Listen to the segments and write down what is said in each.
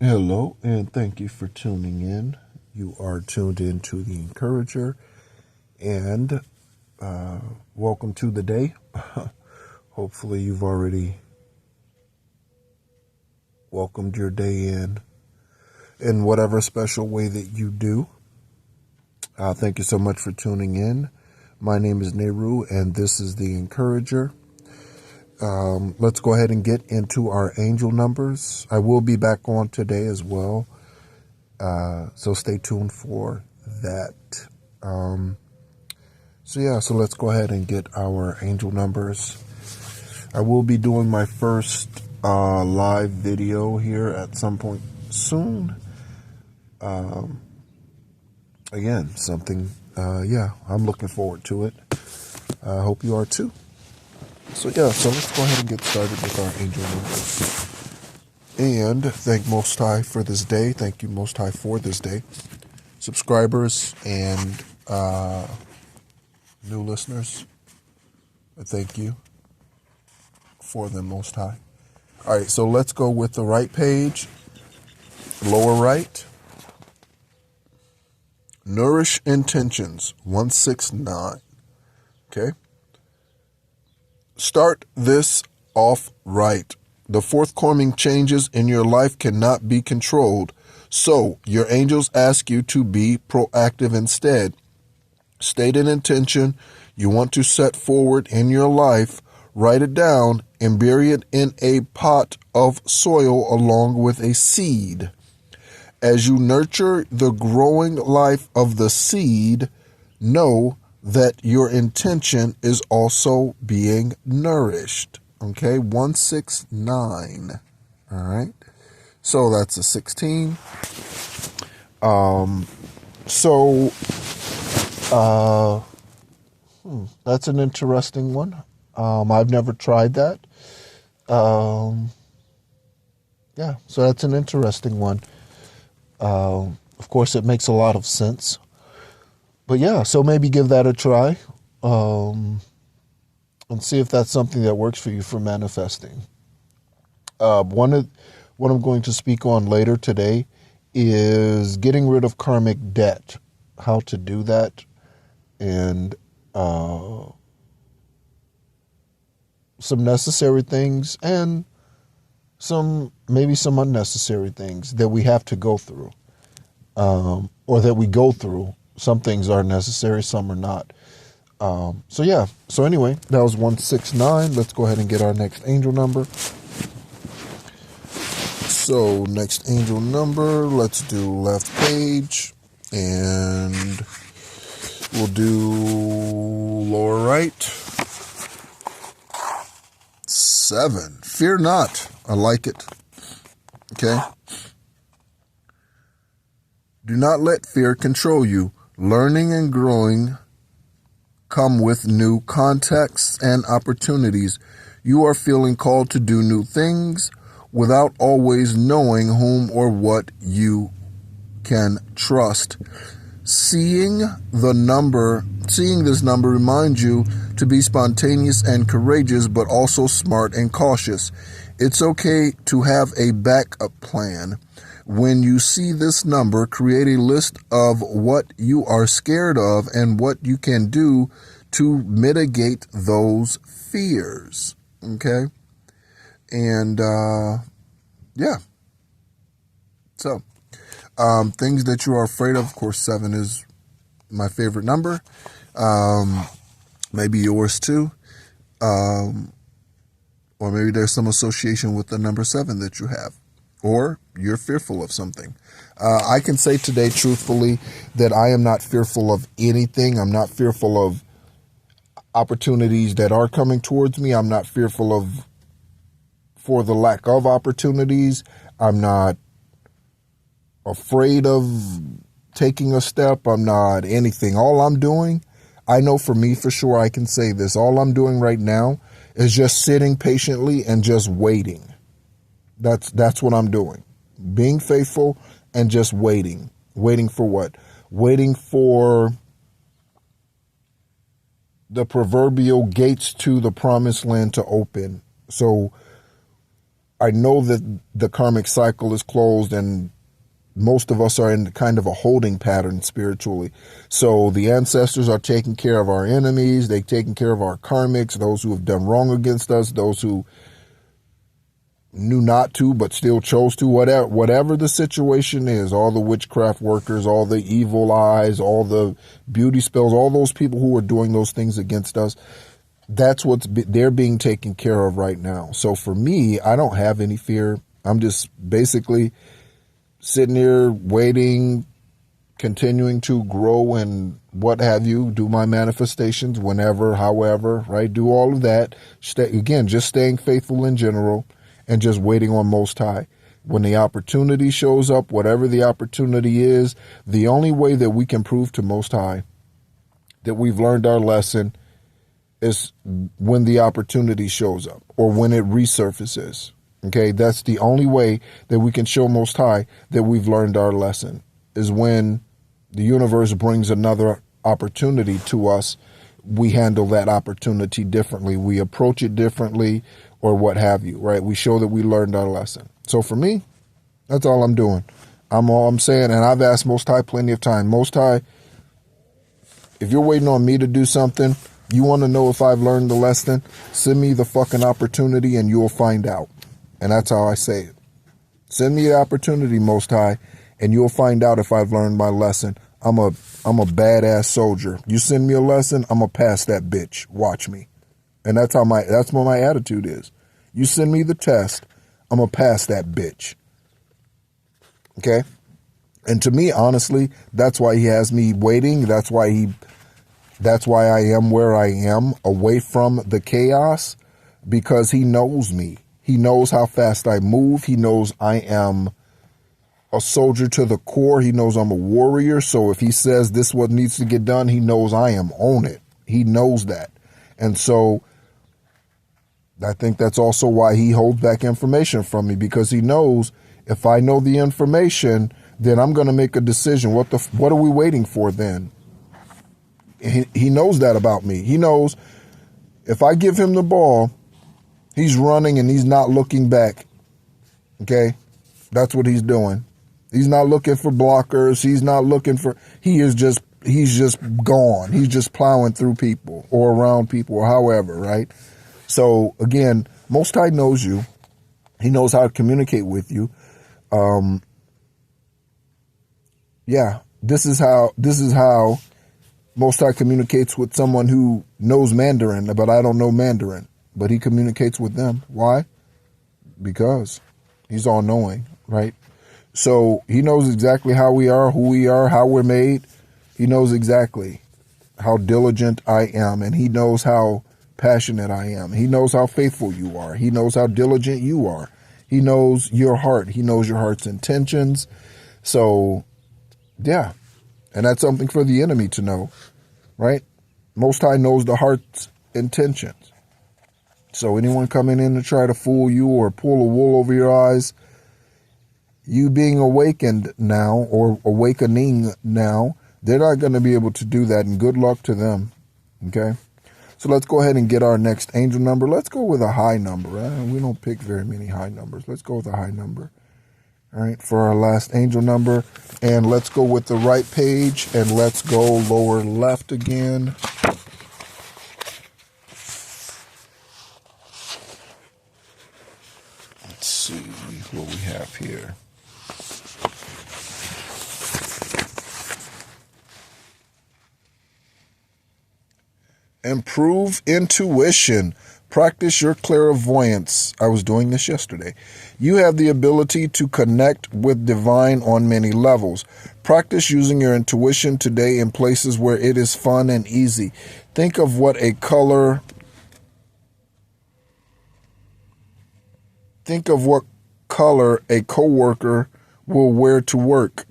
Hello, and thank you for tuning in. You are tuned in to The Encourager, and welcome to the day. Hopefully, you've already welcomed your day in whatever special way that you do. Thank you so much for tuning in. My name is Nehru, and this is The Encourager. Let's go ahead and get into our angel numbers. I will be back on today as well. So stay tuned for that. So let's go ahead and get our angel numbers. I will be doing my first live video here at some point soon. Again, something, I'm looking forward to it. I hope you are too. So let's go ahead and get started with our angel numbers. And thank Most High for this day. Thank you, Most High, for this day. Subscribers and new listeners, I thank you for them, Most High. All right, so let's go with the right page, lower right. Nourish Intentions, 169. Okay. Start this off right. The forthcoming changes in your life cannot be controlled, so your angels ask you to be proactive instead. State an intention you want to set forward in your life, write it down, and bury it in a pot of soil along with a seed. As you nurture the growing life of the seed, know that your intention is also being nourished. Okay, 169. All right. So that's a 16. That's an interesting one. I've never tried that. So that's an interesting one. Of course, it makes a lot of sense. But so maybe give that a try. And see if that's something that works for you for manifesting. What I'm going to speak on later today is getting rid of karmic debt, how to do that, and some necessary things and maybe some unnecessary things that we have to go through, or that we go through. Some things are necessary, some are not. So anyway, that was 169. Let's go ahead and get our next angel number. So next angel number, let's do left page, and we'll do lower right. 7. Fear not. I like it. Okay. Do not let fear control you. Learning and growing come with new contexts and opportunities. You are feeling called to do new things without always knowing whom or what you can trust. Seeing this number reminds you to be spontaneous and courageous, but also smart and cautious. It's okay to have a backup plan. When you see this number, create a list of what you are scared of and what you can do to mitigate those fears. Okay? And, So, things that you are afraid of course, 7 is my favorite number. Maybe yours too. Or maybe there's some association with the number 7 that you have. Or you're fearful of something. I can say today, truthfully, that I am not fearful of anything. I'm not fearful of opportunities that are coming towards me. I'm not fearful for the lack of opportunities. I'm not afraid of taking a step. I'm not anything. All I'm doing, I know for me for sure, I can say this. All I'm doing right now is just sitting patiently and just waiting. That's what I'm doing. Being faithful and just waiting. Waiting for what? Waiting for the proverbial gates to the promised land to open. So I know that the karmic cycle is closed, and most of us are in kind of a holding pattern spiritually. So the ancestors are taking care of our enemies. They're taking care of our karmics, those who have done wrong against us, those who knew not to but still chose to, whatever the situation is, all the witchcraft workers, all the evil eyes, all the beauty spells, all those people who are doing those things against us, that's they're being taken care of right now. So for me, I don't have any fear. I'm just basically sitting here waiting, continuing to grow and what have you, do my manifestations whenever, however, right? Do all of that. Just staying faithful in general and just waiting on Most High. When the opportunity shows up, whatever the opportunity is, the only way that we can prove to Most High that we've learned our lesson is when the opportunity shows up or when it resurfaces. Okay, that's the only way that we can show Most High that we've learned our lesson, is when the universe brings another opportunity to us. We handle that opportunity differently. We approach it differently or what have you, right? We show that we learned our lesson. So for me, that's all I'm doing. All I'm saying, and I've asked Most High plenty of time, Most High, if you're waiting on me to do something, you want to know if I've learned the lesson, send me the fucking opportunity and you'll find out. And that's how I say it. Send me the opportunity, Most High, and you'll find out if I've learned my lesson. I'm a badass soldier. You send me a lesson, I'm gonna pass that bitch. Watch me. And that's what my attitude is. You send me the test, I'm gonna pass that bitch. Okay? And to me, honestly, that's why he has me waiting. That's why I am where I am, away from the chaos, because he knows me. He knows how fast I move. He knows I am a soldier to the core. He knows I'm a warrior. So if he says this is what needs to get done, he knows I am on it. He knows that. And so I think that's also why he holds back information from me, because he knows if I know the information, then I'm going to make a decision. What are we waiting for then? He knows that about me. He knows if I give him the ball, he's running and he's not looking back. Okay? That's what he's doing. He's not looking for blockers. He's just gone. He's just plowing through people or around people or however, right? So again, Most High knows you. He knows how to communicate with you. This is how Most High communicates with someone who knows Mandarin, but I don't know Mandarin. But he communicates with them. Why? Because he's all-knowing, right? So he knows exactly how we are, who we are, how we're made. He knows exactly how diligent I am, and he knows how passionate I am. He knows how faithful you are. He knows how diligent you are. He knows your heart. He knows your heart's intentions. So, yeah. And that's something for the enemy to know, right? Most High knows the heart's intentions. So anyone coming in to try to fool you or pull a wool over your eyes, you being awakened now or awakening now, they're not going to be able to do that, and good luck to them. Okay? So let's go ahead and get our next angel number. Let's go with a high number. We don't pick very many high numbers. Let's go with a high number. All right, for our last angel number. And let's go with the right page, and let's go lower left again. Let's see what we have here. Improve intuition. Practice your clairvoyance. I was doing this yesterday. You have the ability to connect with divine on many levels. Practice using your intuition today in places where it is fun and easy. Think of what color a coworker will wear to work.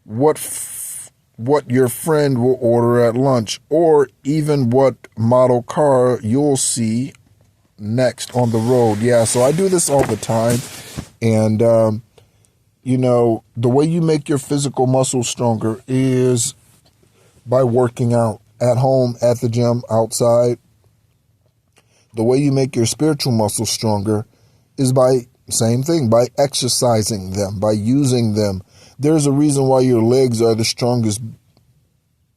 What your friend will order at lunch, or even what model car you'll see next on the road. Yeah, so I do this all the time. And, the way you make your physical muscles stronger is by working out at home, at the gym, outside. The way you make your spiritual muscles stronger is by, Same thing, by exercising them, by using them. There's a reason why your legs are the strongest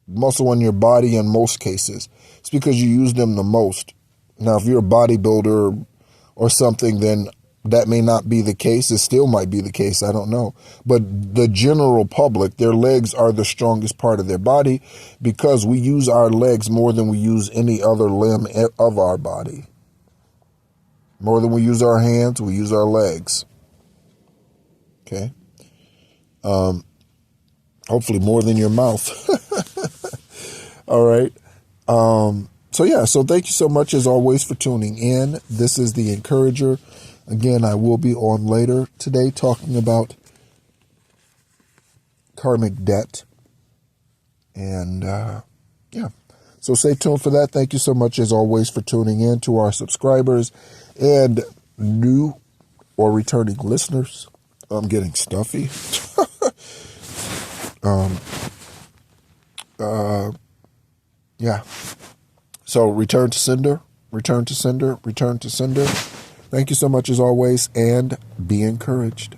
muscle in your body in most cases. It's because you use them the most. Now, if you're a bodybuilder or something, then that may not be the case. It still might be the case. I don't know. But the general public, their legs are the strongest part of their body because we use our legs more than we use any other limb of our body. More than we use our hands, we use our legs. Okay. Hopefully more than your mouth. All right. So thank you so much as always for tuning in. This is The Encourager. Again, I will be on later today talking about karmic debt. And so stay tuned for that. Thank you so much as always for tuning in. To our subscribers and new or returning listeners. I'm getting stuffy. So return to sender, return to sender, return to sender. Thank you so much as always, and be encouraged.